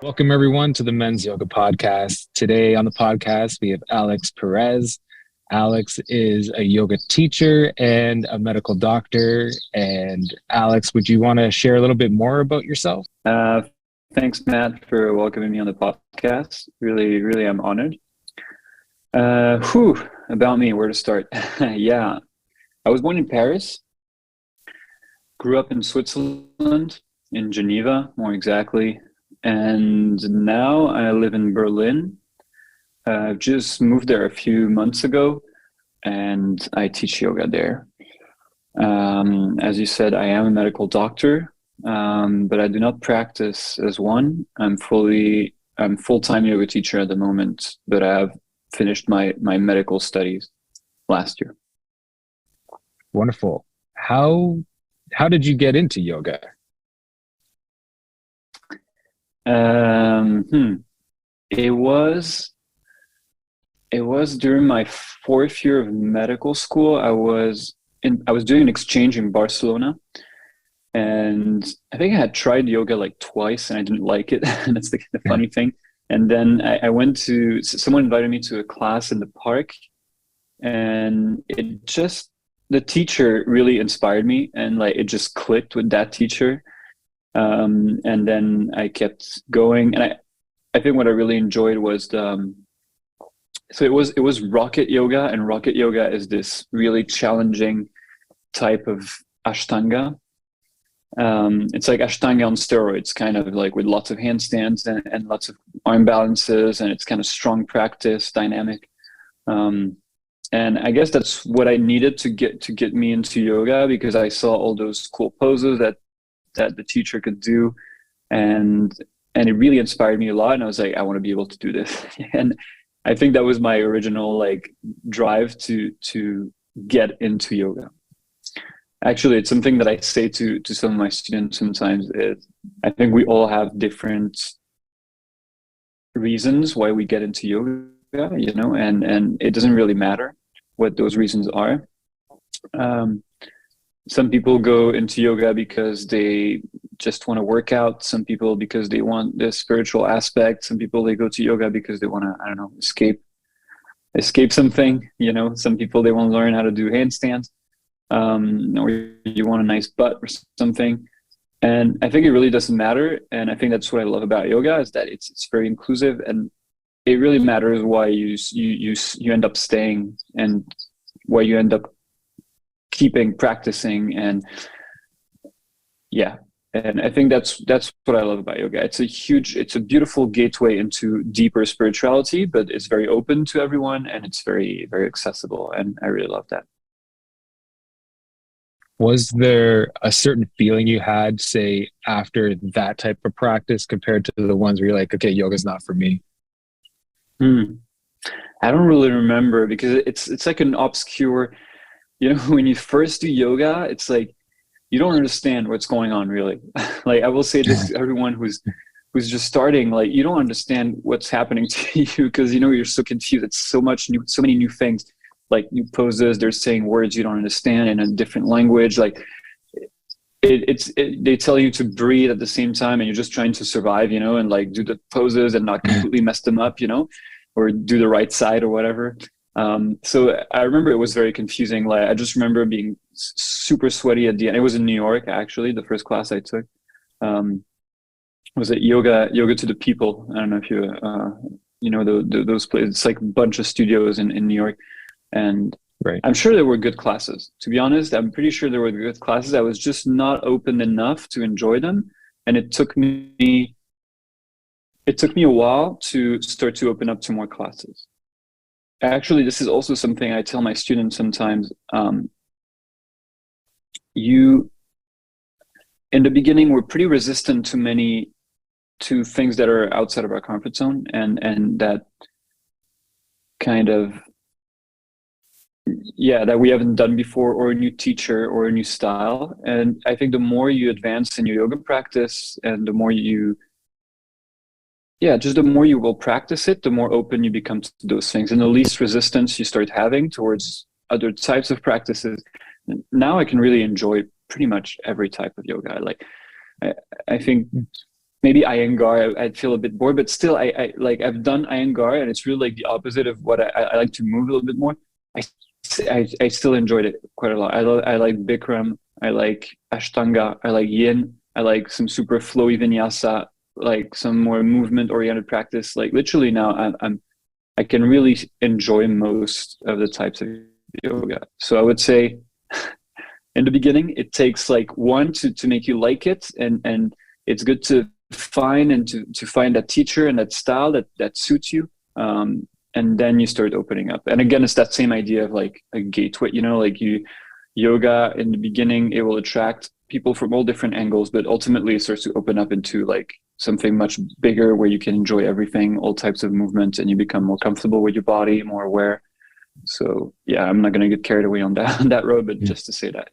Welcome, everyone, to the Men's Yoga Podcast. Today on the podcast, we have Alex Perez. Alex is a yoga teacher and a medical doctor. And Alex, would you want to share a little bit more about yourself? Thanks, Matt, for welcoming me on the podcast. Really, I'm honored. About me, where to start? Yeah, I was born in Paris, grew up in Switzerland, in Geneva, more exactly. And now I live in Berlin. I've just moved there a few months ago and I teach yoga there. As you said, I am a medical doctor, but I do not practice as one. I'm full-time yoga teacher at the moment, but I have finished my medical studies last year. Wonderful. How did you get into yoga? It was during my fourth year of medical school. I was doing an exchange in Barcelona, and I think I had tried yoga like twice and I didn't like it. And that's the funny thing. And then I went to, someone invited me to a class in the park, and the teacher really inspired me, and like it just clicked with that teacher. And then I kept going, and I think what I really enjoyed was so it was rocket yoga, and rocket yoga is this really challenging type of Ashtanga. It's like Ashtanga on steroids, kind of like with lots of handstands and lots of arm balances, and it's kind of strong practice, dynamic. And I guess that's what I needed to get me into yoga, because I saw all those cool poses that the teacher could do, and it really inspired me a lot. And I was like, I want to be able to do this. And I think that was my original like drive to get into yoga. Actually, it's something that I say to some of my students sometimes. Is I think we all have different reasons why we get into yoga, and it doesn't really matter what those reasons are. Some people go into yoga because they just want to work out. Some people because they want the spiritual aspect. Some people, they go to yoga because they want to, I don't know, escape something. Some people, they want to learn how to do handstands, or you want a nice butt or something. And I think it really doesn't matter. And I think that's what I love about yoga, is that it's very inclusive, and it really matters why you end up staying, and why you end up keeping practicing. And yeah, and I think that's what I love about yoga. It's a beautiful gateway into deeper spirituality, but it's very open to everyone, and it's very, very accessible, and I really love that. Was there a certain feeling you had, say, after that type of practice compared to the ones where you're like, okay, yoga's not for me? I don't really remember, because it's like an obscure, when you first do yoga, it's like you don't understand what's going on, really. Like, I will say this to everyone who's just starting, like, you don't understand what's happening to you, because you're so confused. It's so many new things, like new poses. They're saying words you don't understand in a different language. Like they tell you to breathe at the same time, and you're just trying to survive, and like do the poses and not completely mess them up, or do the right side or whatever. So I remember it was very confusing. Like, I just remember being super sweaty at the end. It was in New York, actually. The first class I took was at yoga to the people. I don't know if those places. It's like a bunch of studios in New York, and right. I'm sure there were good classes. To be honest, I'm pretty sure there were good classes. I was just not open enough to enjoy them, and it took me a while to start to open up to more classes. Actually, this is also something I tell my students sometimes. In the beginning, we're pretty resistant to things that are outside of our comfort zone, and that kind of, that we haven't done before, or a new teacher or a new style. And I think the more you advance in your yoga practice, and the more you will practice it, the more open you become to those things, and the least resistance you start having towards other types of practices. Now I can really enjoy pretty much every type of yoga. I think maybe Iyengar, I'd feel a bit bored, but still, I like I've done Iyengar, and it's really like the opposite of what I like to move a little bit more. I still enjoyed it quite a lot. I like Bikram, I like Ashtanga, I like Yin, I like some super flowy vinyasa, like some more movement oriented practice. Like literally now, I can really enjoy most of the types of yoga. So I would say in the beginning, it takes like one to make you like it, and it's good to find and to find that teacher and that style that suits you. And then you start opening up. And again, it's that same idea of like a gateway, you know, like yoga in the beginning, it will attract people from all different angles, but ultimately it starts to open up into like something much bigger where you can enjoy everything, all types of movement, and you become more comfortable with your body, more aware. So yeah, I'm not going to get carried away on that road, but just to say that.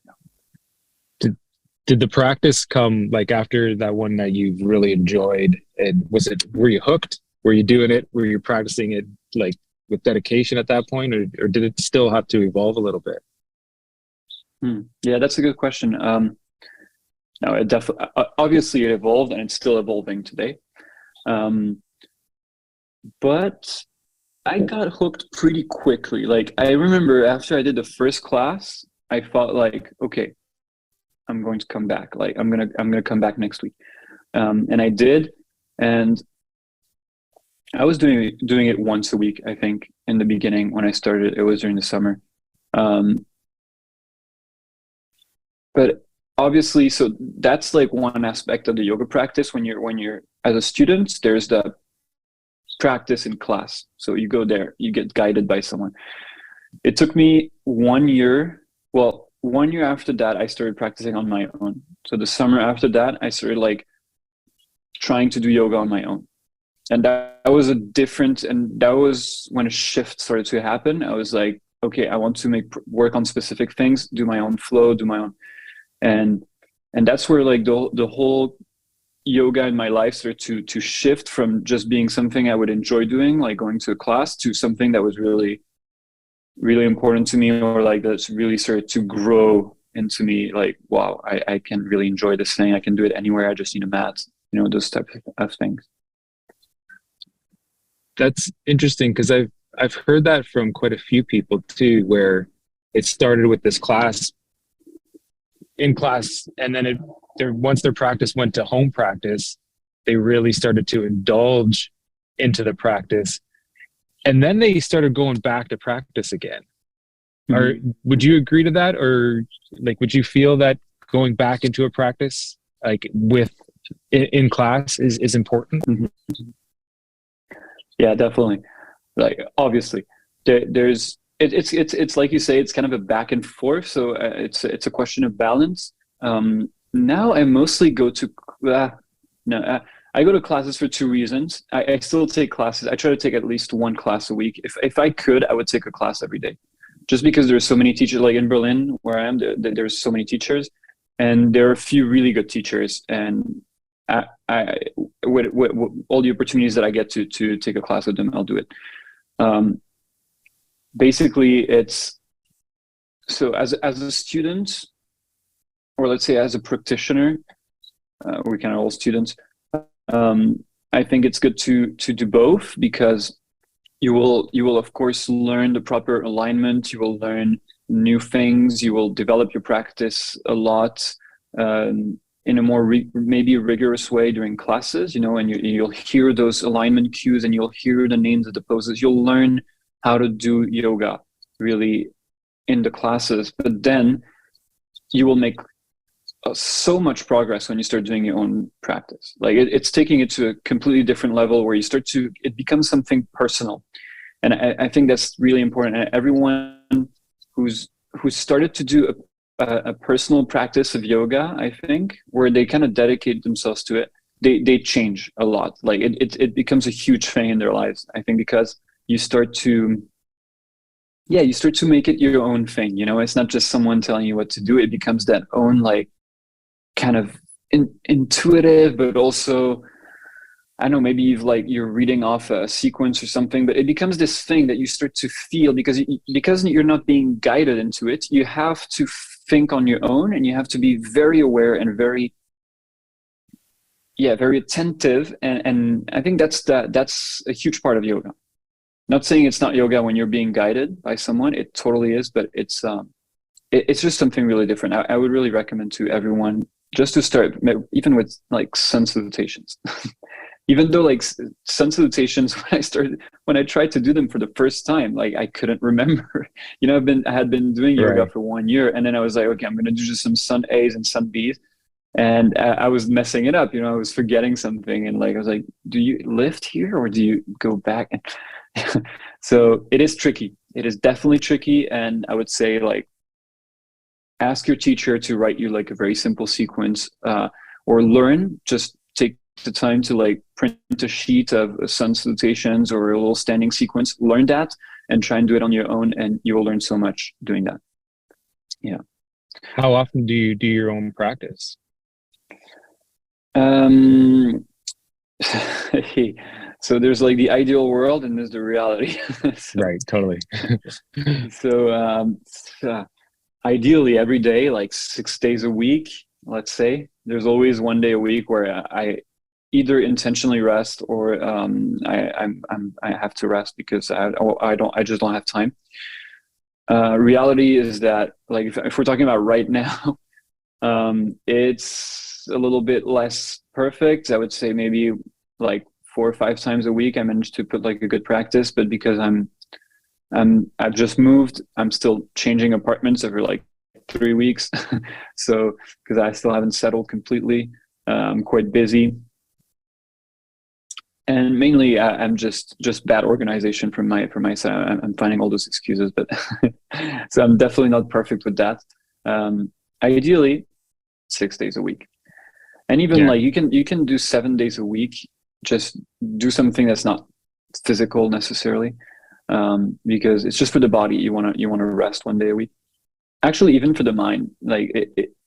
Did the practice come like after that one that you've really enjoyed? And were you hooked? Were you doing it? Were you practicing it like with dedication at that point, or did it still have to evolve a little bit? Yeah, that's a good question. No, it definitely, obviously it evolved, and it's still evolving today. But I got hooked pretty quickly. Like I remember after I did the first class, I felt like, okay, I'm going to come back. Like I'm gonna come back next week. And I did, and I was doing it once a week, I think, in the beginning when I started. It was during the summer. But obviously, so that's like one aspect of the yoga practice. When you're as a student, there's the practice in class. So you go there, you get guided by someone. It took me 1 year. Well, 1 year after that, I started practicing on my own. So the summer after that, I started like trying to do yoga on my own. And that was and that was when a shift started to happen. I was like, okay, I want to work on specific things, do my own flow, do my own. And that's where like the whole yoga in my life started to shift from just being something I would enjoy doing, like going to a class, to something that was really, really important to me, or like that's really started to grow into me. Like, wow, I can really enjoy this thing. I can do it anywhere. I just need a mat, you know, those types of things. That's interesting because I've heard that from quite a few people too, where it started with this class in class, and then once their practice went to home practice, they really started to indulge into the practice, and then they started going back to practice again. Or would you agree to that, or like would you feel that going back into a practice like in class is important? Yeah, definitely. Like obviously, there's it's like you say, it's kind of a back and forth. So it's a question of balance. Now I mostly go to I go to classes for two reasons. I still take classes. I try to take at least one class a week. If I could, I would take a class every day, just because there's so many teachers. Like in Berlin, where I am, there's so many teachers, and there are a few really good teachers. And with all the opportunities that I get to take a class with them, I'll do it. Basically, it's so as a student, or let's say as a practitioner, we're kind of all students. I think it's good to do both, because you will of course learn the proper alignment. You will learn new things. You will develop your practice a lot in a more maybe rigorous way during classes, you know, and you'll hear those alignment cues, and you'll hear the names of the poses. You'll learn how to do yoga really in the classes, but then you will make so much progress when you start doing your own practice. Like it's taking it to a completely different level, where it becomes something personal. And I think that's really important. And everyone who's started to do a personal practice of yoga, I think, where they kind of dedicate themselves to it, they change a lot. Like it becomes a huge thing in their lives, I think, because you start to make it your own thing. You know, it's not just someone telling you what to do. It becomes that own, like, kind of intuitive, but also, I don't know, maybe you're reading off a sequence or something, but it becomes this thing that you start to feel, because you're not being guided into it. You have to think on your own, and you have to be very aware and very, yeah, very attentive, and I think that's a huge part of yoga. Not saying it's not yoga when you're being guided by someone, it totally is, but it's just something really different. I would really recommend to everyone just to start, even with like sun salutations. Even though like sun salutations, when I tried to do them for the first time, like I couldn't remember. You know, I had been doing yoga Right. for 1 year, and then I was like, okay, I'm going to do just some sun A's and sun B's, and I was messing it up. You know, I was forgetting something, and like I was like, do you lift here or do you go back? So it is tricky. It is definitely tricky, and I would say like ask your teacher to write you like a very simple sequence, or learn. Just take the time to like print a sheet of sun salutations or a little standing sequence. Learn that and try and do it on your own, and you will learn so much doing that. Yeah. How often do you do your own practice? Um, so there's like the ideal world and there's the reality. so Right, totally. so, so ideally every day, like 6 days a week, let's say. There's always one day a week where I either intentionally rest or I have to rest because I just don't have time. Reality is that like if we're talking about right now, it's a little bit less perfect. I would say maybe like 4 or 5 times a week I managed to put like a good practice, but because I've just moved, I'm still changing apartments every like 3 weeks. So because I still haven't settled completely, I'm quite busy. And mainly I'm just bad organization from my side. I'm finding all those excuses, but so I'm definitely not perfect with that. Ideally 6 days a week. And even Yeah. like you can do 7 days a week, just do something that's not physical necessarily, because it's just for the body. You want to rest one day a week. Actually, even for the mind, like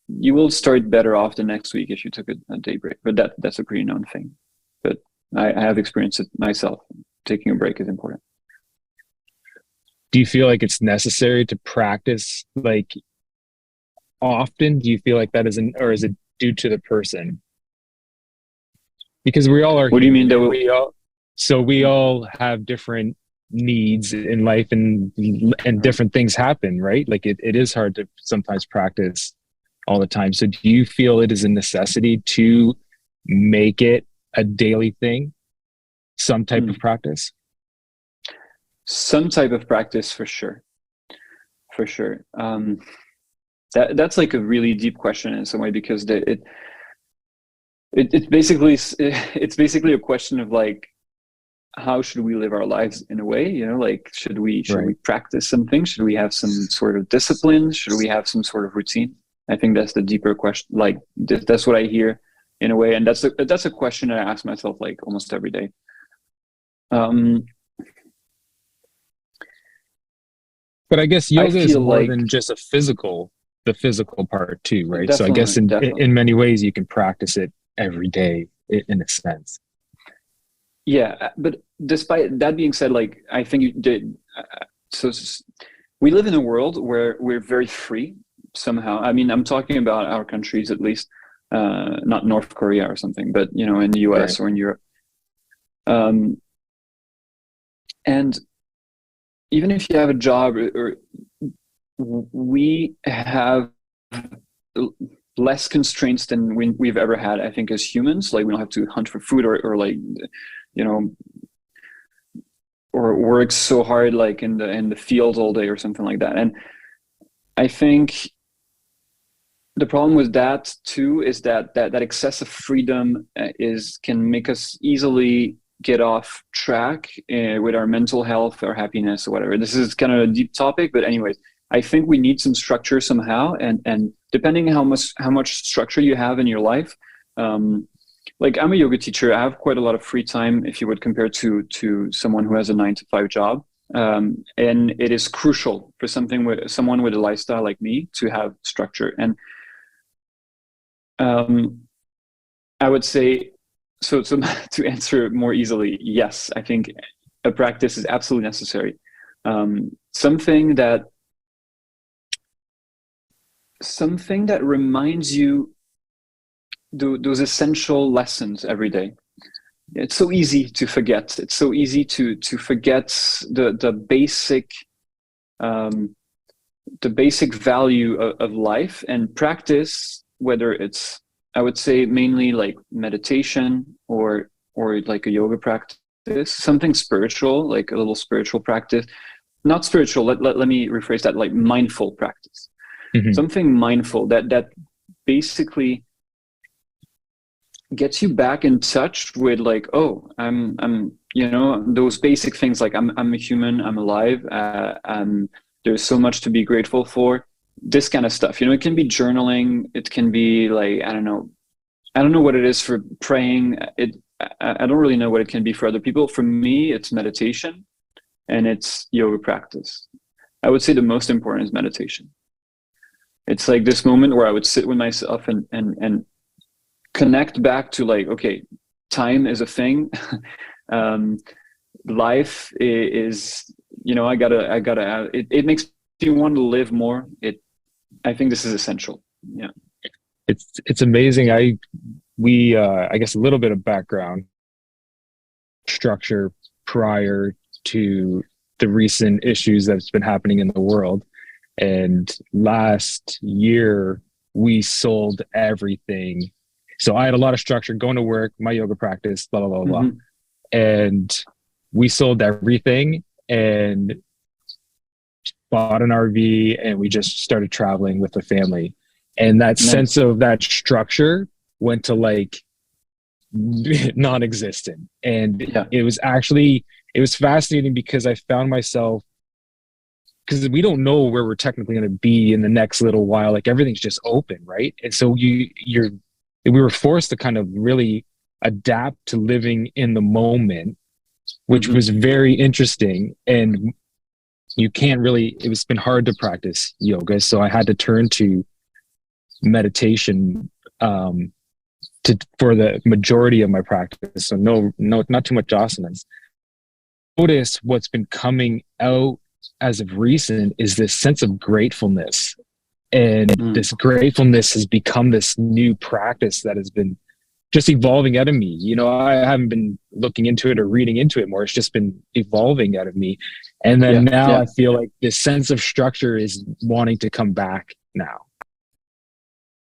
you will start better off the next week if you took a day break. But that's a pretty known thing. But I have experienced it myself. Taking a break is important. Do you feel like it's necessary to practice like often? Do you feel like that isn't, or is it due to the person? Because we all are What do you human mean that and will? we all have different needs in life, and Right. different things happen, right? Like it is hard to sometimes practice all the time. So do you feel it is a necessity to make it a daily thing, some type of Hmm. practice? Some type of practice for sure, for sure. That's like a really deep question in some way because it basically it's basically a question of like how should we live our lives in a way, you know, like should we Right. practice something, should we have some sort of discipline, should we have some sort of routine? I think that's the deeper question. Like that's what I hear in a way, and that's a question that I ask myself like almost every day. um But I guess I yoga is feel more like than just the physical part too, right? So I guess definitely, definitely. in many ways you can practice it every day in a sense. Yeah, but despite that being said, like I think you did. So we live in a world where we're very free somehow. I mean, I'm talking about our countries at least, not North Korea or something, but you know, in the Right. U.S. or in Europe. Um, and even if you have a job, or we have less constraints than we've ever had. I think as humans, like we don't have to hunt for food or like, you know, or work so hard like in the field all day or something like that. And I think the problem with that too is that excessive freedom is can make us easily get off track with our mental health or happiness or whatever. This is kind of a deep topic, but anyways, I think we need some structure somehow, and depending how much structure you have in your life. um, like I'm a yoga teacher, I have quite a lot of free time if you would compare to someone who has a 9 to 5 job. And it is crucial for someone with a lifestyle like me to have structure. And um, I would say, so to answer more easily, yes, I think a practice is absolutely necessary. Something that reminds you those essential lessons every day. It's so easy to forget. It's so easy to forget um, the basic value of life. And practice, whether it's, I would say, mainly like meditation or like a yoga practice, something spiritual, like a little spiritual practice. Not spiritual, let me rephrase that, like mindful practice. Mm-hmm. Something mindful that basically gets you back in touch with, like, oh, I'm those basic things, like I'm a human, I'm alive, there's so much to be grateful for. This kind of stuff, it can be journaling, it can be like, I don't know what it is for praying. I don't really know what it can be for other people. For me, it's meditation and it's yoga practice. I would say the most important is meditation. It's like this moment where I would sit with myself and connect back to, like, okay, time is a thing. Life is, I gotta, it makes me want to live more. I think this is essential. Yeah. It's amazing. I guess a little bit of background structure prior to the recent issues that's been happening in the world. And last year we sold everything. So I had a lot of structure, going to work, my yoga practice, blah, blah, blah, blah. Mm-hmm. And we sold everything and bought an RV, and we just started traveling with the family. And that Nice. sense of that structure went to like non-existent. And Yeah. it was fascinating because I found myself, because we don't know where we're technically going to be in the next little while. Like everything's just open, right? And so we were forced to kind of really adapt to living in the moment, which Mm-hmm. was very interesting. And you can't really, it's been hard to practice yoga. So I had to turn to meditation for the majority of my practice. So no, not too much asanas. Notice what's been coming out as of recent is this sense of gratefulness. And this gratefulness has become this new practice that has been just evolving out of me. I haven't been looking into it or reading into it more. It's just been evolving out of me. And then now I feel like this sense of structure is wanting to come back now.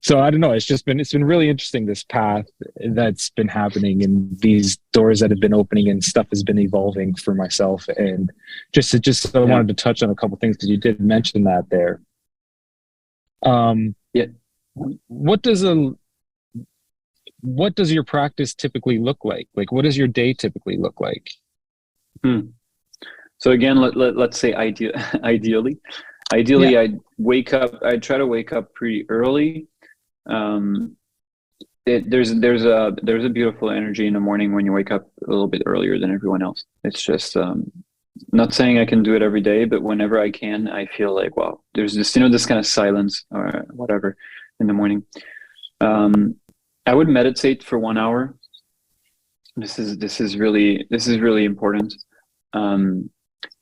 So I don't know. It's been really interesting, this path that's been happening and these doors that have been opening and stuff has been evolving for myself. And I wanted to touch on a couple of things because you did mention that there. What does your practice typically look like? Like, what does your day typically look like? So again, let's say ideally, I try to wake up pretty early. There's a beautiful energy in the morning when you wake up a little bit earlier than everyone else. It's just, not saying I can do it every day, but whenever I can, I feel like, wow, there's this, this kind of silence or whatever in the morning. I would meditate for 1 hour. This is really important. And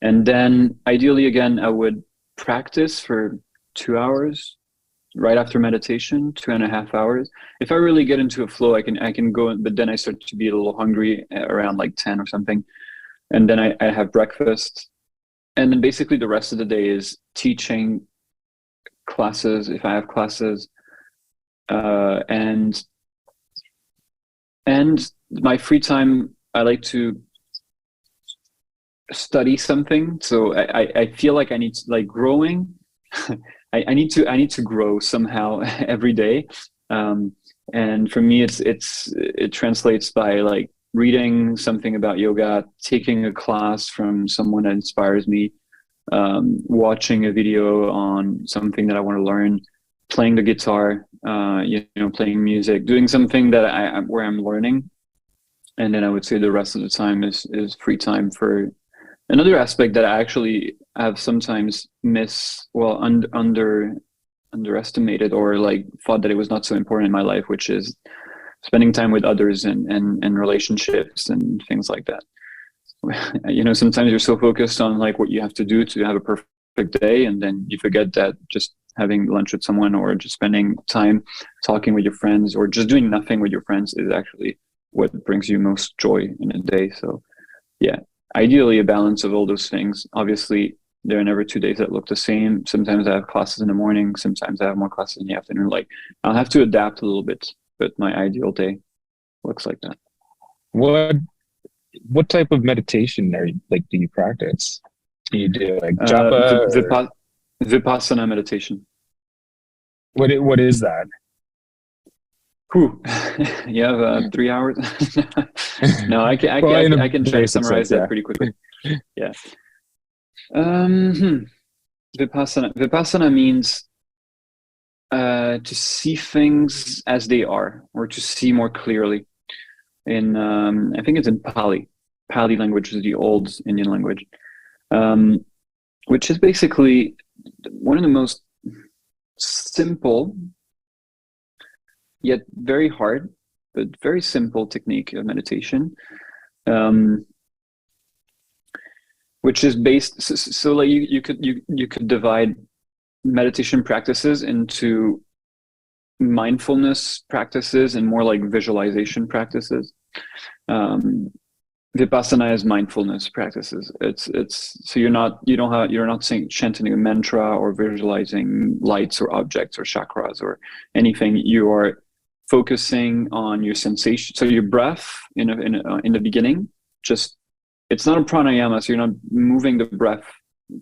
then ideally, again, I would practice for 2 hours right after meditation, 2.5 hours. If I really get into a flow, I can go, but then I start to be a little hungry around like 10 or something. And then I have breakfast. And then basically the rest of the day is teaching classes, if I have classes, and my free time, I like to study something. So I feel like I need to, like, growing. I need to grow somehow every day. And for me, it translates by like reading something about yoga, taking a class from someone that inspires me, watching a video on something that I want to learn, playing the guitar, playing music, doing something that where I'm learning. And then I would say the rest of the time is free time for another aspect that I actually have sometimes underestimated, or like thought that it was not so important in my life, which is spending time with others and relationships and things like that. Sometimes you're so focused on like what you have to do to have a perfect day, and then you forget that just having lunch with someone, or just spending time talking with your friends, or just doing nothing with your friends is actually what brings you most joy in a day. So yeah, ideally a balance of all those things. Obviously, there are never 2 days that look the same. Sometimes I have classes in the morning, sometimes I have more classes in the afternoon. Like, I'll have to adapt a little bit, but my ideal day looks like that. What what type of meditation do you practice? Do you do like Uh, japa, or Vipa- Vipassana meditation. what is that? Whew. You have 3 hours? No, Well, in a I can try to basic sense, summarize that yeah. pretty quickly. Yeah. Um, hmm. Vipassana means to see things as they are, or to see more clearly. In I think it's in Pali. Pali language is the old Indian language, um, which is basically one of the most simple yet very hard, but very simple technique of meditation, um, which is based. So like you could divide meditation practices into mindfulness practices and more like visualization practices. Um, Vipassana is mindfulness practices. It's so you're not saying chanting a mantra or visualizing lights or objects or chakras or anything. You are focusing on your sensation. So your breath in the beginning, just it's not a pranayama. So you're not moving the breath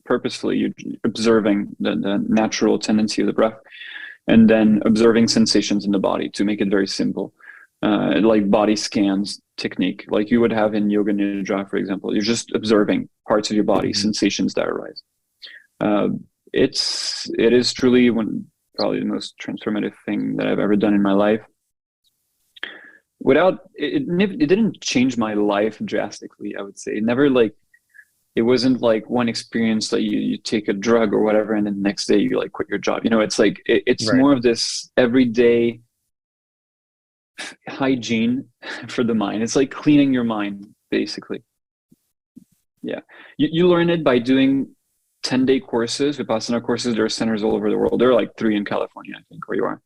purposefully. You're observing the natural tendency of the breath, and then observing sensations in the body to make it very simple. Like body scans technique, like you would have in Yoga Nidra, for example. You're just observing parts of your body, Mm-hmm. sensations that arise. It is truly probably the most transformative thing that I've ever done in my life. It didn't change my life drastically, I would say. It wasn't like one experience that you take a drug or whatever, and then the next day you like quit your job. It's like it's Right. more of this everyday hygiene for the mind. It's like cleaning your mind, basically. Yeah. You learn it by doing 10-day courses, Vipassana courses. There are centers all over the world. There are like 3 in California, I think, where you are.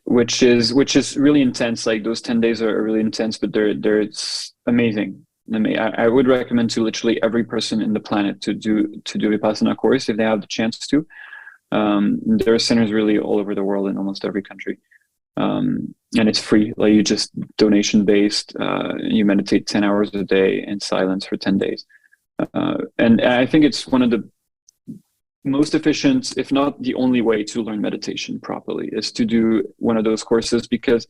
Which is really intense. Like those 10 days are really intense, but it's amazing. I would recommend to literally every person in the planet to do Vipassana course if they have the chance to. There are centers really all over the world in almost every country. And it's free. Like you just donation based. You meditate 10 hours a day in silence for 10 days. And I think it's one of the most efficient, if not the only way to learn meditation properly, is to do one of those courses, because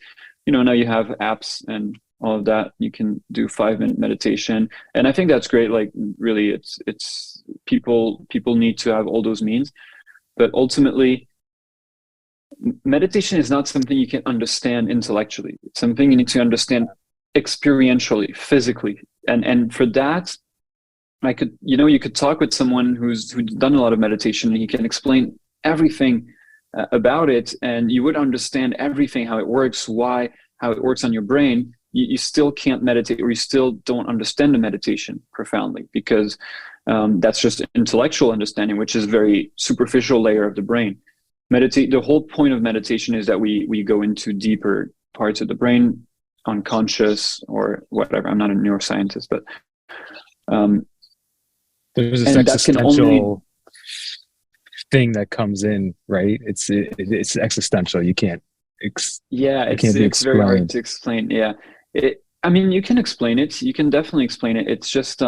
now you have apps and all of that. You can do 5-minute meditation, and I think that's great. Like really, it's people need to have all those means, but ultimately meditation is not something you can understand intellectually. It's something you need to understand experientially, physically, and for that, you could talk with someone who's done a lot of meditation, and he can explain everything about it, and you would understand everything, how it works, how it works on your brain. You still can't meditate, or you still don't understand the meditation profoundly, because that's just intellectual understanding, which is a very superficial layer of the brain. The whole point of meditation is that we go into deeper parts of the brain, unconscious or whatever. I'm not a neuroscientist, but there's this and that can only thing that comes in, right? It's existential. You can't it can't be it's very hard explained. to explain. Yeah, I mean, you can explain it. You can definitely explain it. It's just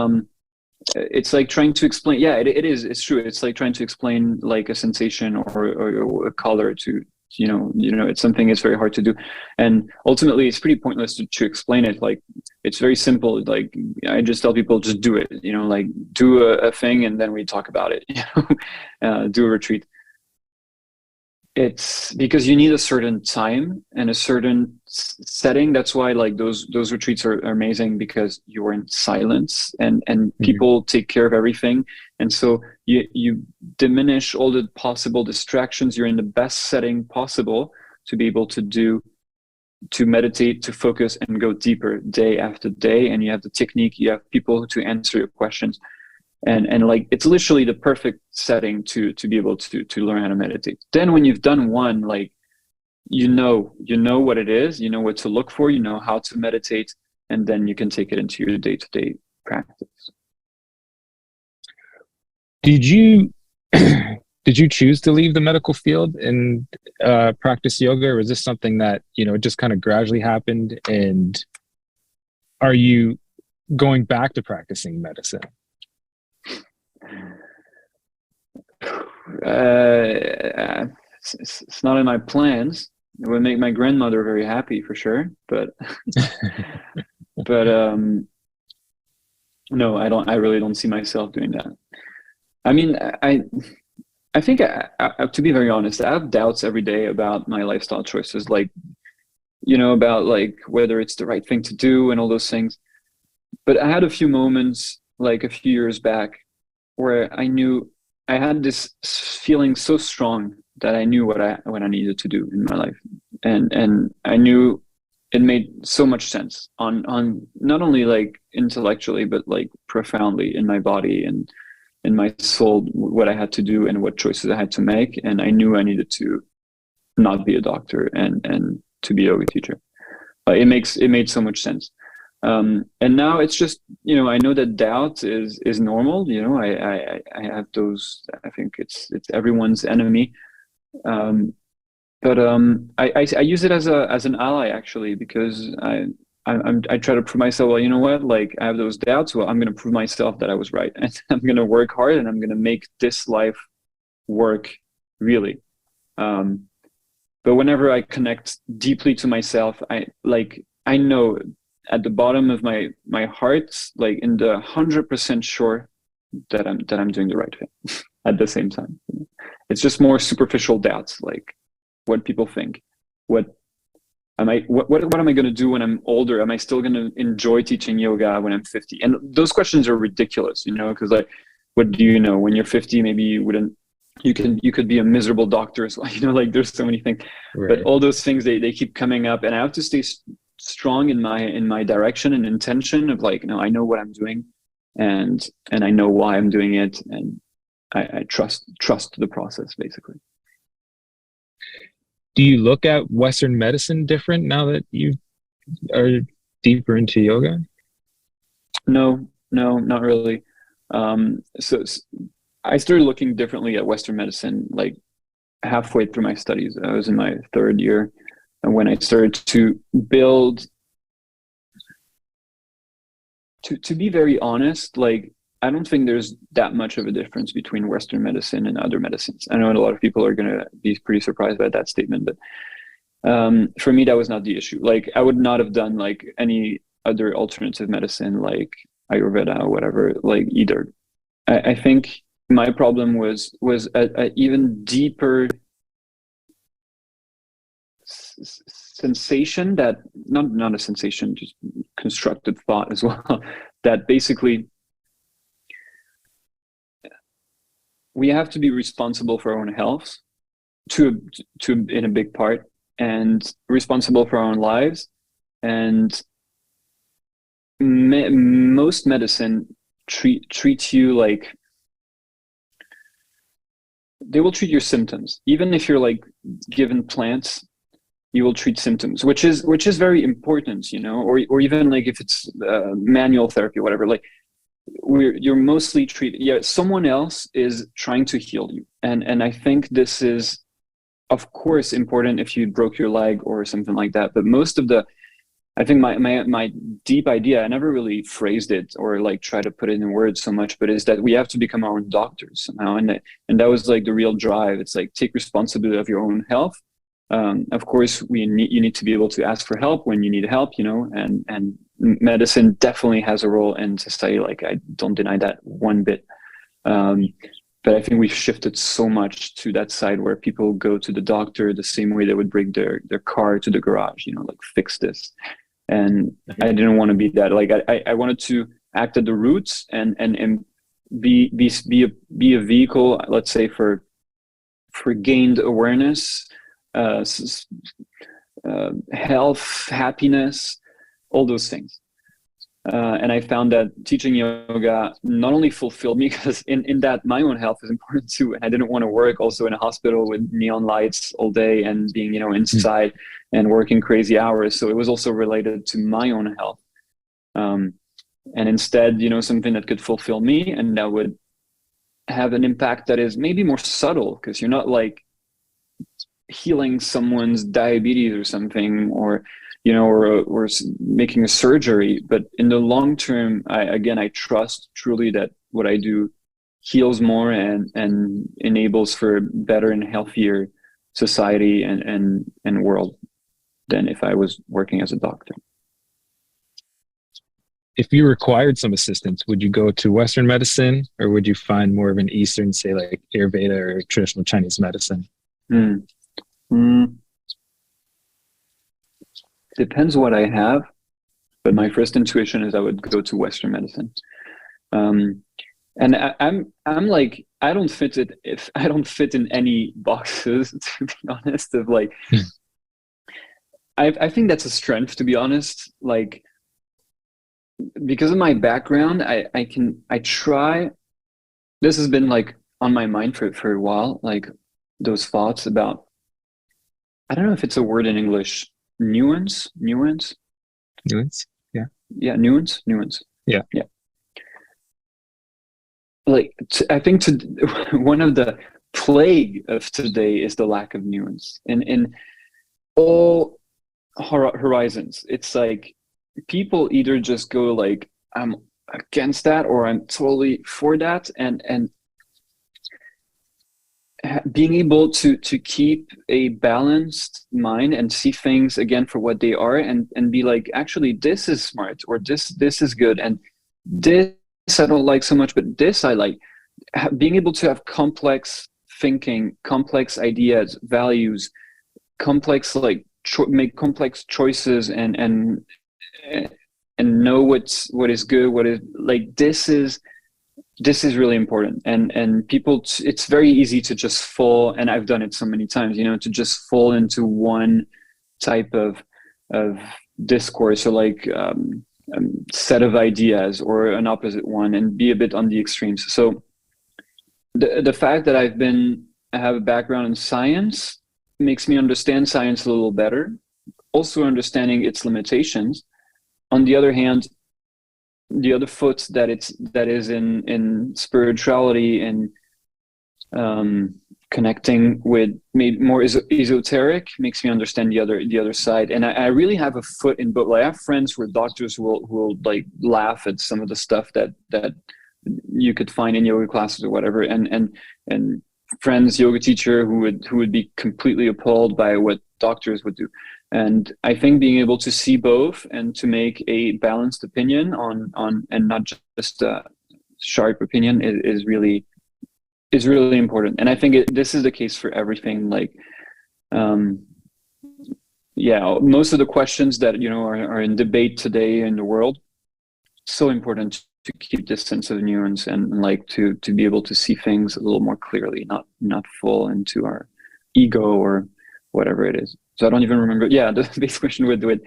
it's like trying to explain. Yeah, it is. It's true. It's like trying to explain like a sensation or a color to it's something. It's very hard to do, and ultimately, it's pretty pointless to explain it. Like it's very simple. Like I just tell people, just do it. Like do a thing, and then we talk about it. Do a retreat. It's because you need a certain time and a certain setting. That's why like those retreats are amazing, because you are in silence, and people take care of everything, and so you diminish all the possible distractions. You're in the best setting possible to be able to meditate, to focus, and go deeper day after day. And you have the technique, you have people to answer your questions. and like it's literally the perfect setting to be able to learn how to meditate. Then when you've done one, like you know what it is, you know what to look for, you know how to meditate, and then you can take it into your day-to-day practice. Did you did you choose to leave the medical field and practice yoga, or was this something that, you know, just kind of gradually happened? And are you going back to practicing medicine? It's not in my plans. It would make my grandmother very happy for sure, but but no, I really don't see myself doing that. I mean, I think to be very honest, I have doubts every day about my lifestyle choices, like, you know, about like whether it's the right thing to do and all those things. But I had a few moments like a few years back where I knew I had this feeling so strong that I knew what I needed to do in my life, and I knew it made so much sense on not only like intellectually but like profoundly in my body and in my soul, what I had to do and what choices I had to make. And I knew I needed to not be a doctor and to be a yoga teacher. It made so much sense. And now it's just, you know, I know that doubt is normal. You know, I have those. I think it's everyone's enemy. But I use it as an ally actually, because I try to prove myself. Well, you know what? Like I have those doubts. Well, I'm going to prove myself that I was right, and I'm going to work hard, and I'm going to make this life work really. But whenever I connect deeply to myself, I know at the bottom of my heart, like in the 100% sure that I'm doing the right thing at the same time. It's just more superficial doubts, like what people think, what am I going to do when I'm older? Am I still going to enjoy teaching yoga when I'm 50? And those questions are ridiculous, you know, because like, what do you know? When you're 50, maybe you wouldn't. You could be a miserable doctor as well. You know, like there's so many things. Right. But all those things they keep coming up, and I have to stay strong in my direction and intention of like, no, I know what I'm doing, and I know why I'm doing it, and I trust the process basically. Do you look at Western medicine different now that you are deeper into yoga? No, not really. So I started looking differently at Western medicine like halfway through my studies. I was in my third year, and when I started to build, to be very honest, like I don't think there's that much of a difference between Western medicine and other medicines. I know a lot of people are going to be pretty surprised by that statement, but for me, that was not the issue. Like I would not have done like any other alternative medicine, like Ayurveda or whatever, like either. I think my problem was a even deeper sensation that not a sensation, just constructed thought as well, that basically we have to be responsible for our own health to in a big part, and responsible for our own lives. And most medicine treats you like they will treat your symptoms. Even if you're like given plants, you will treat symptoms, which is very important, you know, or even like if it's manual therapy, whatever, like you're mostly treated. Yeah, someone else is trying to heal you. And I think this is, of course, important if you broke your leg or something like that. But most of the, I think my deep idea, I never really phrased it or like try to put it in words so much, but is that we have to become our own doctors somehow. And that was like the real drive. It's like, take responsibility of your own health. Of course, you need to be able to ask for help when you need help, you know, and medicine definitely has a role in society. Like I don't deny that one bit. But I think we've shifted so much to that side where people go to the doctor the same way they would bring their car to the garage, you know, like fix this. And I didn't want to be that. Like I wanted to act at the roots and be a vehicle, let's say, for gained awareness, health, happiness, all those things. And I found that teaching yoga not only fulfilled me, because in that my own health is important too. And I didn't want to work also in a hospital with neon lights all day and being, inside and working crazy hours. So it was also related to my own health. And instead, something that could fulfill me and that would have an impact that is maybe more subtle, because you're not like healing someone's diabetes or something, or or making a surgery. But in the long term, I trust truly that what I do heals more and enables for a better and healthier society and world than if I was working as a doctor. If you required some assistance, would you go to Western medicine, or would you find more of an Eastern, say like Ayurveda or traditional Chinese medicine? Depends what I have, but my first intuition is I would go to Western medicine. And I'm like, I don't fit in any boxes, to be honest, of like, I think that's a strength, to be honest. Like, because of my background, I try, this has been like on my mind for a while, like those thoughts about, I don't know if it's a word in English, nuance. Nuance? Yeah. Yeah, nuance. Yeah. Like, I think one of the plague of today is the lack of nuance in all horizons. It's like people either just go like, I'm against that, or I'm totally for that, and being able to keep a balanced mind and see things again for what they are, and be like, actually this is smart, or this is good, and this I don't like so much, but this I like. Being able to have complex thinking, complex ideas, values, complex, like make complex choices, and know what is good, what is like, this is really important. And people, it's very easy to just fall, and I've done it so many times, to just fall into one type of discourse, or like set of ideas, or an opposite one, and be a bit on the extremes. So the fact that I have a background in science makes me understand science a little better, also understanding its limitations. On the other hand, the other foot that is in spirituality and connecting with maybe more esoteric, makes me understand the other side. And I really have a foot in both. Like, I have friends who are doctors who will like laugh at some of the stuff that you could find in yoga classes or whatever, and friends, yoga teacher, who would be completely appalled by what doctors would do. And I think being able to see both and to make a balanced opinion on and not just a sharp opinion is really important. And I think this is the case for everything. Like, most of the questions that are in debate today in the world, so important to keep this sense of nuance, and like to be able to see things a little more clearly, not fall into our ego or whatever it is. So I don't even remember. Yeah, the basic question with the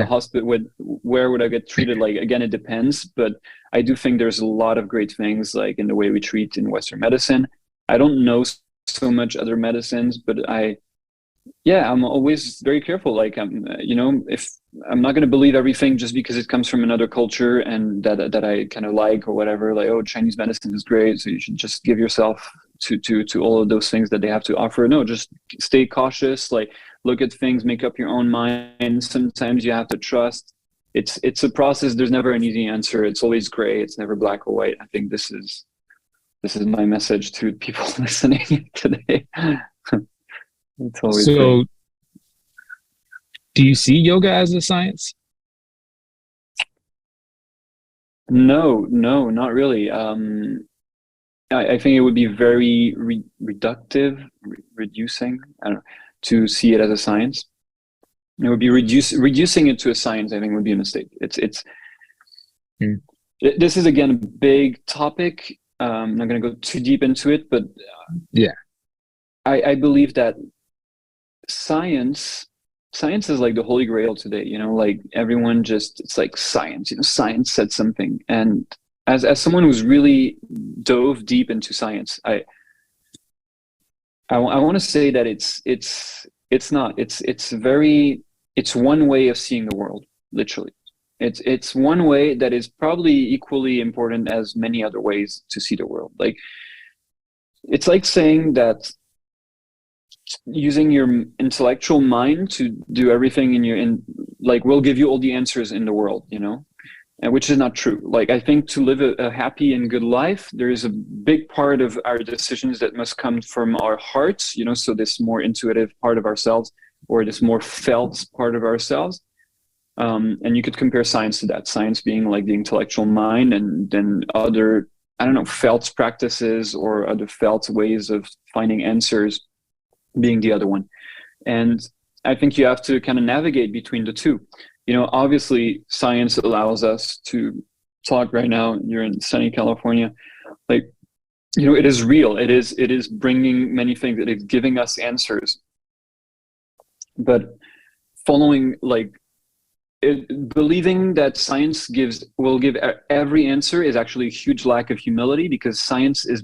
hospital, where would I get treated? Like, again, it depends, but I do think there's a lot of great things, like in the way we treat in Western medicine. I don't know so much other medicines, but I'm always very careful. Like, if I'm not going to believe everything just because it comes from another culture and that I kind of like or whatever. Like, oh, Chinese medicine is great, so you should just give yourself to all of those things that they have to offer. No, just stay cautious. Like, look at things, make up your own mind. Sometimes you have to trust. It's a process. There's never an easy answer. It's always gray. It's never black or white. I think this is my message to people listening today. It's always so great. Do you see yoga as a science? No, not really. I think it would be very reductive, reducing, I don't know, to see it as a science. It would be reducing it to a science, I think, would be a mistake. This is, again, a big topic. I'm not going to go too deep into it, but Yeah. I believe that I believe that science, science is like the holy grail today, like everyone just, it's like science, science said something. And as someone who's really dove deep into science, I want to say that it's not, it's one way of seeing the world, literally. It's one way that is probably equally important as many other ways to see the world. Like, it's like saying that using your intellectual mind to do everything like will give you all the answers in the world, and which is not true. Like, I think to live a happy and good life, there is a big part of our decisions that must come from our hearts, so this more intuitive part of ourselves, or this more felt part of ourselves. And you could compare science to that, science being like the intellectual mind, and then other, I don't know, felt practices or other felt ways of finding answers being the other one. And I think you have to kind of navigate between the two. Obviously science allows us to talk right now. You're in sunny California. Like, it is real. It is bringing many things. It is giving us answers. But following, like, believing that science will give every answer is actually a huge lack of humility, because science is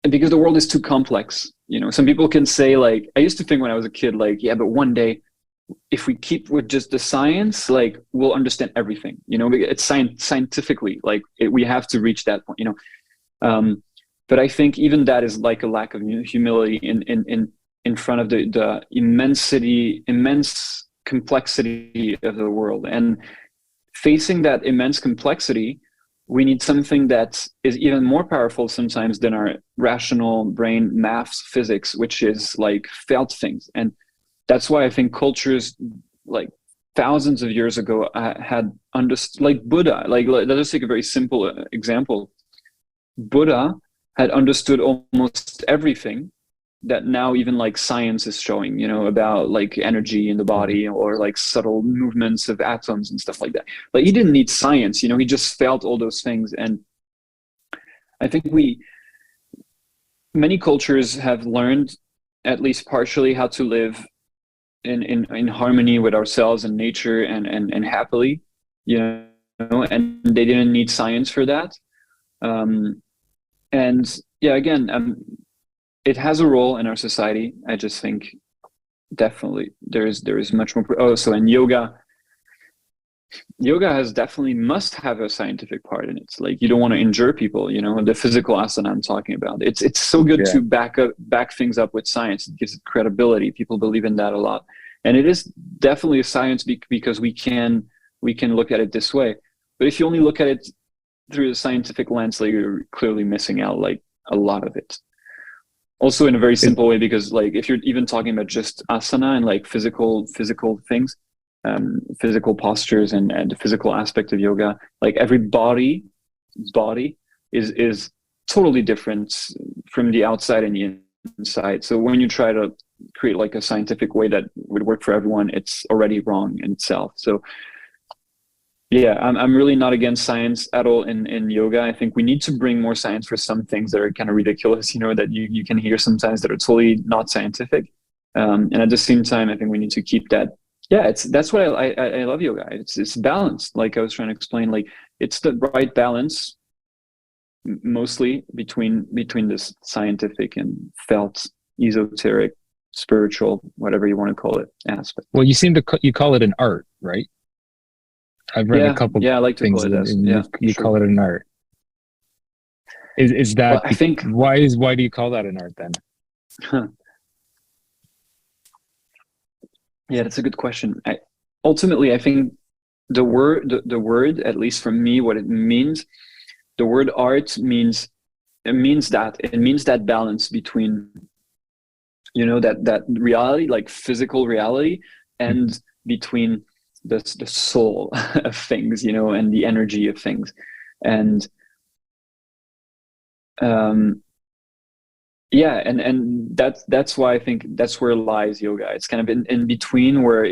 because the world is too complex. Some people can say, like, I used to think when I was a kid, like, yeah, but one day, if we keep with just the science, like, we'll understand everything. It's scientifically, like, we have to reach that point. But I think even that is like a lack of humility in front of the immense complexity of the world. And facing that immense complexity, we need something that is even more powerful sometimes than our rational brain, maths, physics, which is like felt things. And that's why I think cultures like thousands of years ago had understood, like Buddha, like, let us take a very simple example. Buddha had understood almost everything that now even like science is showing, about like energy in the body, or like subtle movements of atoms and stuff like that. Like, he didn't need science, he just felt all those things. And I think many cultures have learned, at least partially, how to live in harmony with ourselves and nature, and happily, and they didn't need science for that. And yeah, again, it has a role in our society. I just think definitely there is much more. Oh, so in yoga has definitely must have a scientific part in it. It's like, you don't want to injure people, the physical asana I'm talking about. It's so good to back things up with science. It gives it credibility. People believe in that a lot. And it is definitely a science because we can look at it this way. But if you only look at it through the scientific lens, like, you're clearly missing out like a lot of it. Also, in a very simple way, because like, if you're even talking about just asana and like physical things, physical postures and the physical aspect of yoga, like, every body is totally different from the outside and the inside. So when you try to create like a scientific way that would work for everyone, it's already wrong in itself. So yeah, I'm really not against science at all in yoga. I think we need to bring more science for some things that are kind of ridiculous, that you can hear sometimes that are totally not scientific. And at the same time, I think we need to keep that. Yeah, that's what I love yoga. It's balanced. Like I was trying to explain, like, it's the right balance, mostly between this scientific and felt, esoteric, spiritual, whatever you want to call it, aspect. Well, you call it an art, right? I've read a couple. Yeah, I like to things call it as. you sure. Call it an art. Is that? Well, I think why do you call that an art then? Huh. Yeah, that's a good question. Ultimately, I think the word, at least for me, what it means, the word art means that balance between, that reality, like physical reality, and between the soul of things, and the energy of things. And yeah, and that's why I think that's where lies yoga. It's kind of in between, where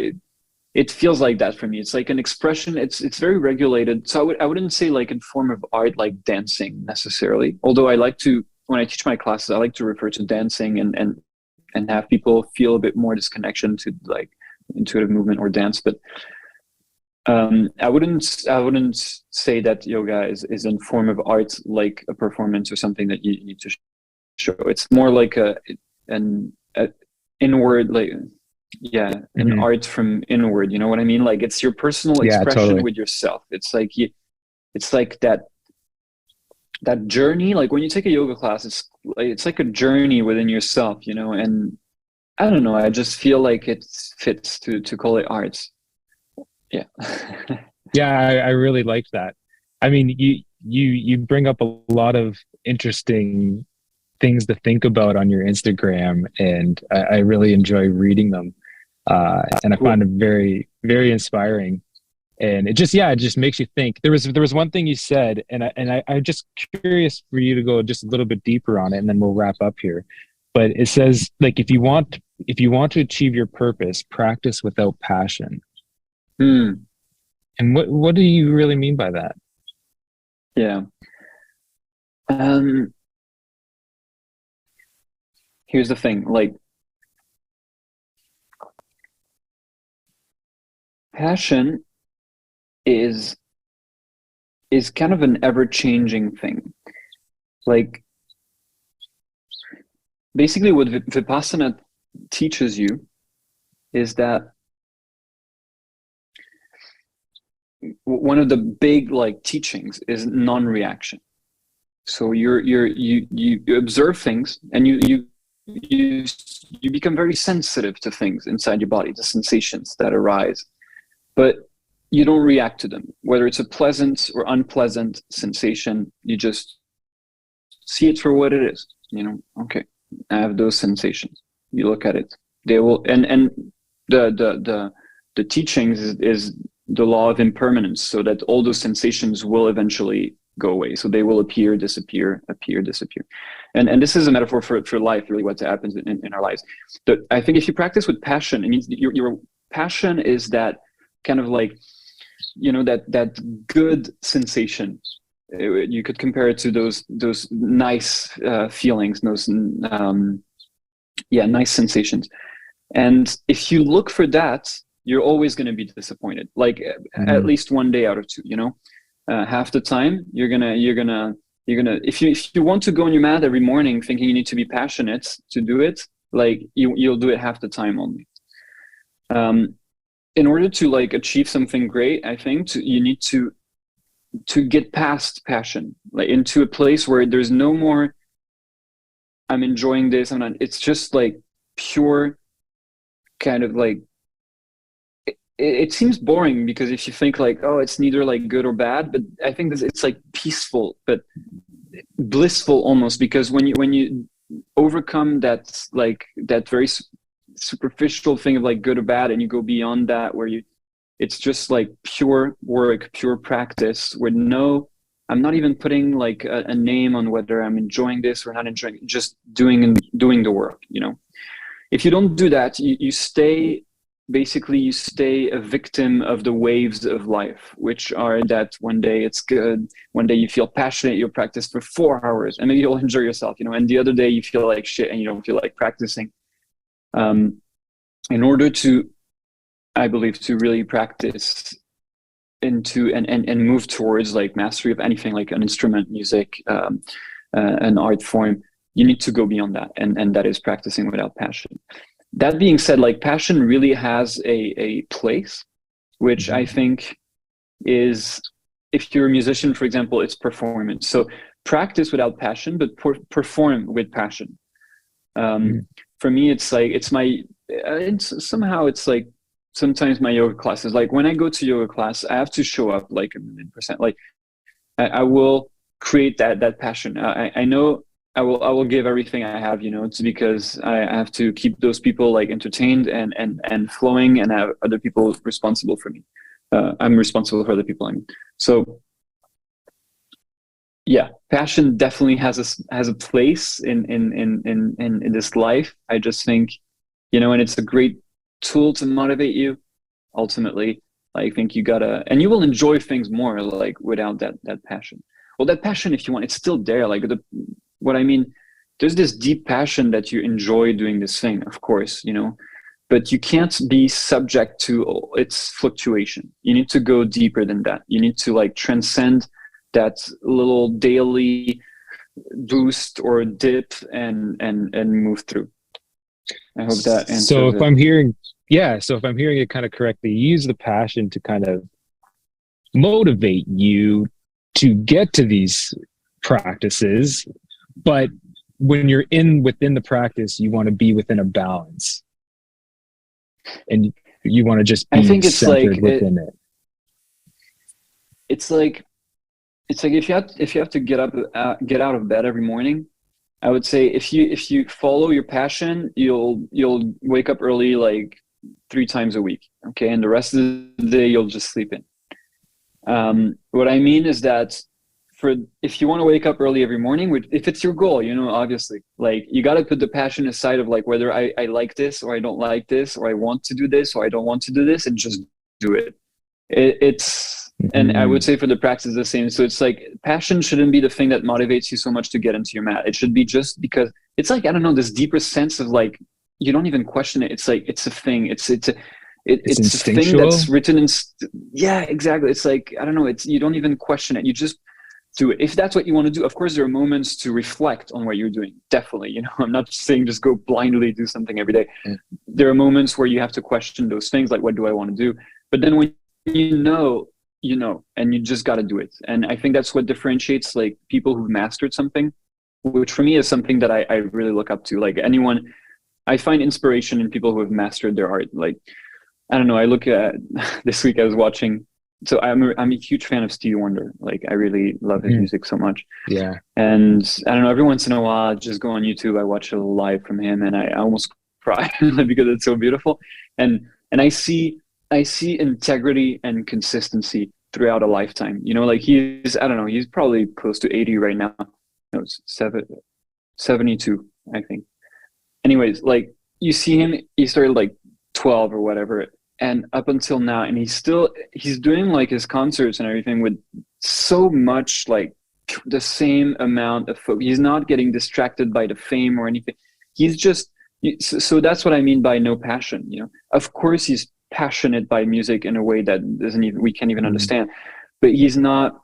it feels like that for me. It's like an expression. It's very regulated. So I wouldn't say like in form of art, like dancing necessarily. Although I like to, when I teach my classes, I like to refer to dancing and and have people feel a bit more this connection to like intuitive movement or dance. But I wouldn't say that yoga is a form of art, like a performance or something that you need to show. It's more like an inward, like, yeah, an art from inward. You know what I mean? Like it's your personal Yeah, expression totally. with yourself. It's like that journey. Like when you take a yoga class, it's like a journey within yourself, you know. And I don't know, I just feel like it fits to call it art. Yeah. Yeah, I really like that. I mean, you bring up a lot of interesting things to think about on your Instagram, and I really enjoy reading them. And I Cool. find them very, very inspiring. And it just makes you think. There was one thing you said, and I'm just curious for you to go just a little bit deeper on it, and then we'll wrap up here. But it says like if you want to achieve your purpose, practice without passion. Hmm. And what do you really mean by that? Yeah. Um, Here's the thing, like passion is kind of an ever-changing thing. Like basically what Vipassana teaches you is that one of the big like teachings is non-reaction. So you observe things, and you you become very sensitive to things inside your body, the sensations that arise, but you don't react to them. Whether it's a pleasant or unpleasant sensation, you just see it for what it is. You know, okay, I have those sensations. You look at it. They will, and the teachings is the law of impermanence, so that all those sensations will eventually go away. So they will appear, disappear, appear, disappear. And this is a metaphor for life, really, what happens in our lives. But I think if you practice with passion, it means your passion is that kind of like, you know, that good sensation. You could compare it to those nice feelings, those nice sensations. And if you look for that, you're always going to be disappointed. Like at Mm, least one day out of two, you know. Half the time you're gonna if you want to go on your mat every morning thinking you need to be passionate to do it, like you'll do it half the time only. In order to like achieve something great, I think you need to get past passion, like into a place where there's no more I'm enjoying this, I'm not, it's just like pure kind of like it seems boring, because if you think like, oh, it's neither like good or bad, but I think this, it's like peaceful but blissful almost, because when you overcome that, like that very superficial thing of like good or bad, and you go beyond that, where it's just like pure work, pure practice, where I'm not even putting like a name on whether I'm enjoying this or not enjoying it, just doing the work, you know. If you don't do that, you stay a victim of the waves of life, which are that one day it's good, one day you feel passionate, you practice for 4 hours, and maybe you'll enjoy yourself, you know, and the other day you feel like shit and you don't feel like practicing. In order to, I believe, to really practice into and move towards like mastery of anything, like an instrument, music, an art form, you need to go beyond that, and that is practicing without passion. That being said, like passion really has a place, which I think is, if you're a musician, for example, it's performance. So practice without passion, but perform with passion. mm, For me, it's like somehow it's like sometimes my yoga classes, like when I go to yoga class, I have to show up like 1,000,000%. Like I will create that passion. I know I will give everything I have, you know. It's because I have to keep those people like entertained and flowing, and have other people responsible for me. I'm responsible for other people. I mean, so yeah, passion definitely has a place in this life. I just think, you know, and it's a great tool to motivate you. Ultimately, I think you gotta, and you will enjoy things more like without that passion. Well, that passion, if you want, it's still there. Like what I mean, there's this deep passion that you enjoy doing this thing, of course, you know, but you can't be subject to its fluctuation. You need to go deeper than that. You need to like transcend that little daily boost or dip and move through. I hope that answers So if it. I'm hearing, yeah, so if I'm hearing it kind of correctly, you use the passion to kind of motivate you to get to these practices, but when you're within the practice, you want to be within a balance, and you want to just I be think it's centered like within it. It's like if you have to get out of bed every morning, I would say if you follow your passion, you'll wake up early like 3 times a week, okay, and the rest of the day you'll just sleep in. What I mean is that if you want to wake up early every morning, if it's your goal, you know, obviously, like you got to put the passion aside of like whether I like this or I don't like this, or I want to do this or I don't want to do this, and just do it. It's and I would say for the practice the same. So it's like passion shouldn't be the thing that motivates you so much to get into your mat. It should be just because it's like, I don't know, this deeper sense of like you don't even question it. It's like it's a thing. It's a thing that's written in. Yeah, exactly. It's like, I don't know. It's, you don't even question it. You just do it. If that's what you want to do. Of course, there are moments to reflect on what you're doing. Definitely, you know, I'm not saying just go blindly do something every day. There are moments where you have to question those things, like what do I want to do? But then when you know, and you just got to do it. And I think that's what differentiates like people who've mastered something, which for me is something that I really look up to. Like anyone, I find inspiration in people who have mastered their art. Like, I don't know, I look at this week I was watching, so I'm a huge fan of Stevie Wonder. Like I really love his music so much. Yeah. And I don't know, every once in a while I just go on YouTube, I watch a live from him, and I almost cry because it's so beautiful. And I see integrity and consistency throughout a lifetime. You know, like he's, I don't know, he's probably close to 80 right now. No, it's 72, I think. Anyways, like you see him, he started like 12 or whatever, and up until now, and he's doing like his concerts and everything with so much like the same amount of focus. He's not getting distracted by the fame or anything. He's just, so that's what I mean by no passion. You know, of course he's passionate by music in a way that we can't even understand, but he's not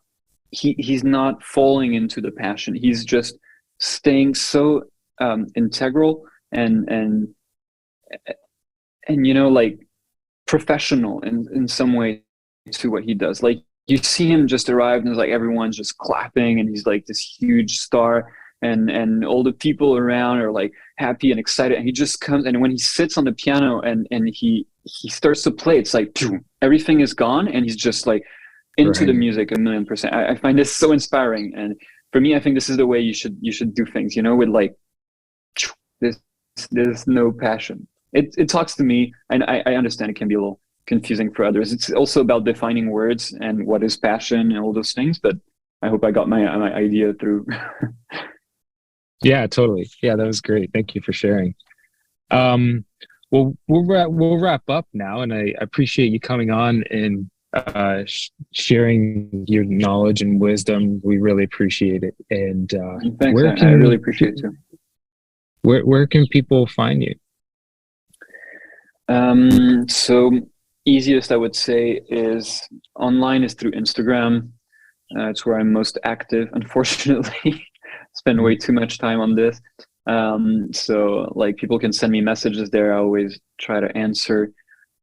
falling into the passion. He's just staying so integral and you know, like professional in some way to what he does. Like you see him just arrive and it's like everyone's just clapping and he's like this huge star, and all the people around are like happy and excited, and he just comes, and when he sits on the piano and he starts to play, it's like everything is gone and he's just like into the music 1,000,000%. I find this so inspiring, and for me I think this is the way you should do things, you know, with like there's no passion. It talks to me, and I understand it can be a little confusing for others. It's also about defining words and what is passion and all those things, but I hope I got my idea through. Yeah, totally. Yeah, that was great. Thank you for sharing. Well, we'll wrap up now, and I appreciate you coming on and sharing your knowledge and wisdom. We really appreciate it. And thanks. I really appreciate it too. Where can people find you? So easiest I would say is online is through Instagram. It's where I'm most active, unfortunately. Spend way too much time on this. So like people can send me messages there. I always try to answer.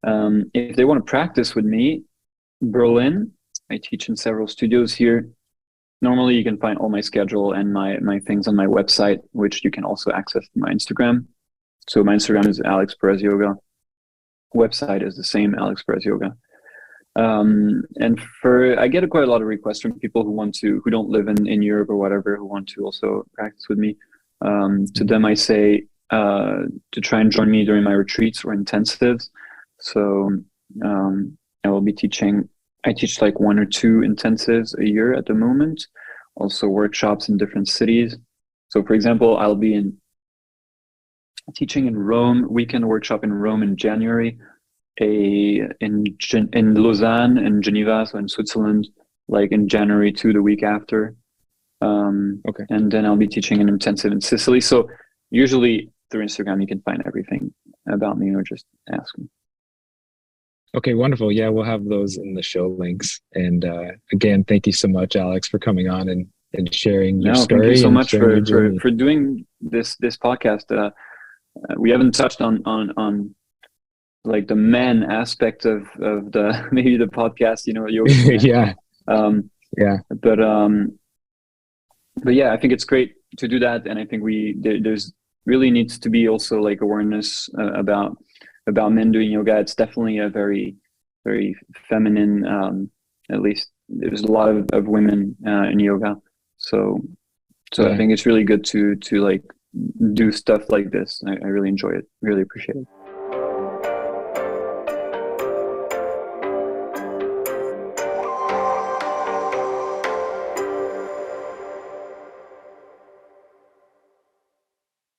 If they want to practice with me, Berlin, I teach in several studios here. Normally you can find all my schedule and my things on my website, which you can also access through my Instagram. So my Instagram is Alex Perez Yoga. Website is the same, Alex Perez Yoga. And I get quite a lot of requests from people who don't live in Europe or whatever, who want to also practice with me. To them, I say to try and join me during my retreats or intensives. So I will be teaching. I teach like 1 or 2 intensives a year at the moment. Also workshops in different cities. So for example, I'll be teaching in Rome, weekend workshop in Rome in January, in Lausanne and Geneva, so in Switzerland, like in January 2, the week after. Okay. And then I'll be teaching an intensive in Sicily. So usually through Instagram, you can find everything about me or just ask me. Okay, wonderful. Yeah, we'll have those in the show links. And again, thank you so much, Alex, for coming on and sharing your No, thank you story so and much sharing your journey. for doing this podcast. We haven't touched on like the man aspect of the maybe the podcast, yoga for men. Yeah, Um, yeah, but yeah, I think it's great to do that, and I think there's really needs to be also like awareness about men doing yoga. It's definitely a very feminine. At least there's a lot of women in yoga, so I yeah. think it's really good to like do stuff like this. I really enjoy it. Really appreciate it.